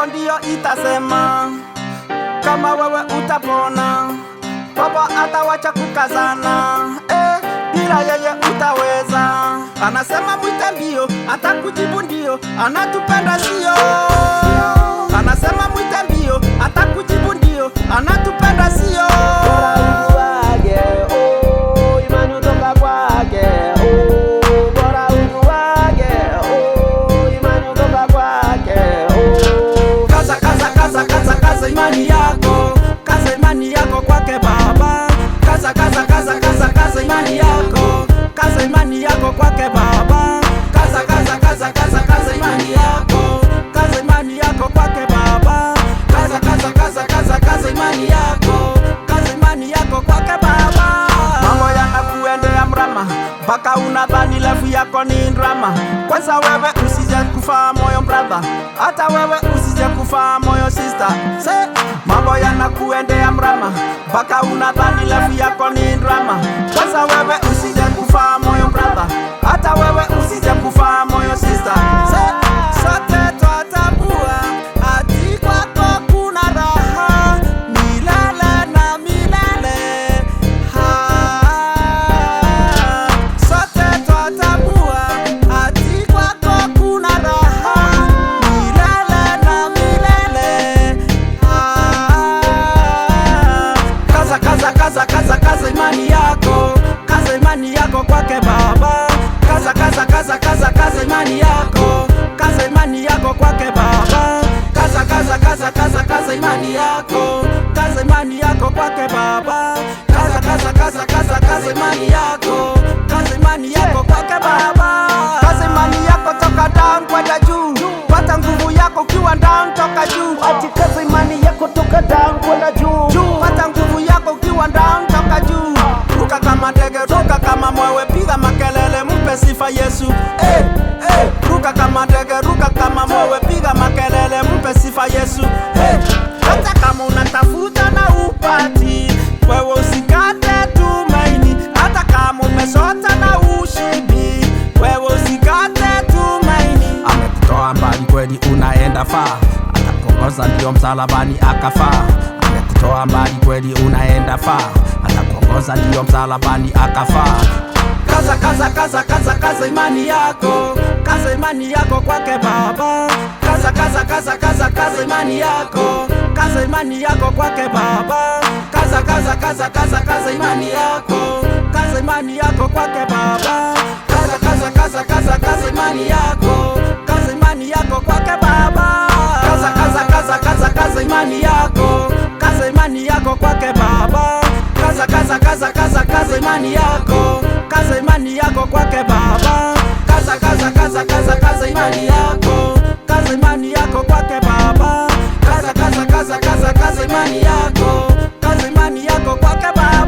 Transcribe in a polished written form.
yako ndio itasema kama wewe utapona. Baba atawacha kukazana, bila yeye utaweza. Anasema mwite mbio, atakujibu ndio, anatupenda sio. Anasema mwite mbio, atakujibu ndio, anatupenda sio. Kaza imani yako, kaza imani yako kwake Baba. Kaza imani yako, kaza imani yako kwake Baba. Kaza imani yako, kaza imani yako kwake Baba. Kaza imani yako, kaza imani yako kwake Baba. Mambo yanakuendea mrama, mpaka unadhani lefu yako ni drama. Kwanza wewe usije kufa moyo brother, hata wewe usije kufa moyo sister. Mambo yanakuendea mrama, mpaka unadhani lefu yako ni drama. Kwanza wewe usije kufa moyo brother, hata wewe usije kufa moyo sister. Sote twatambua ati kwako kuna raha milele na milele. Sote twatambua ati kwako kuna raha milele na milele. Kaza imani yako, kaza imani yako kwake Baba. Kaza imani yako, kaza imani yako kwake Baba. Kaza imani yako, kaza imani yako kwake Baba. Kaza imani yako, kaza imani yako kwake Baba. Kaza imani yako toka down kwenda juu, pata nguvu yako ukiwa down toka juu. Ati kaza imani yako toka down kwenda juu, pata nguvu yako ukiwa down toka juu. Ruka kama ndege, ruka kama mwewe, piga makelele, mpe sifa Yesu. Ruka kama ndege, ruka kama mwewe, piga makelele, mpe sifa Yesu. Hata kama unatafuta na upati, wewe usikate tumaini. Hata kama umesota na ushibi, wewe usikate tumaini. Amekutoa mbali kweli unaenda faa, atakuongoza ndio msalabani akafaa. Amekutoa mbali kweli unaenda faa, atakuongoza ndio msalabani akafaa. Kaza imani yako, kaza imani yako kwake Baba. Kaza imani yako, kaza imani yako kwake Baba. Kaza imani yako, kaza imani yako kwake Baba. Kaza imani yako, kaza imani yako kwake Baba. Kaza imani yako, kaza imani yako kwake Baba. Kaza imani yako, kaza imani yako kwake Baba. Kaza imani yako, kaza imani yako kwake Baba. Kaza imani yako, kaza imani yako kwake Baba.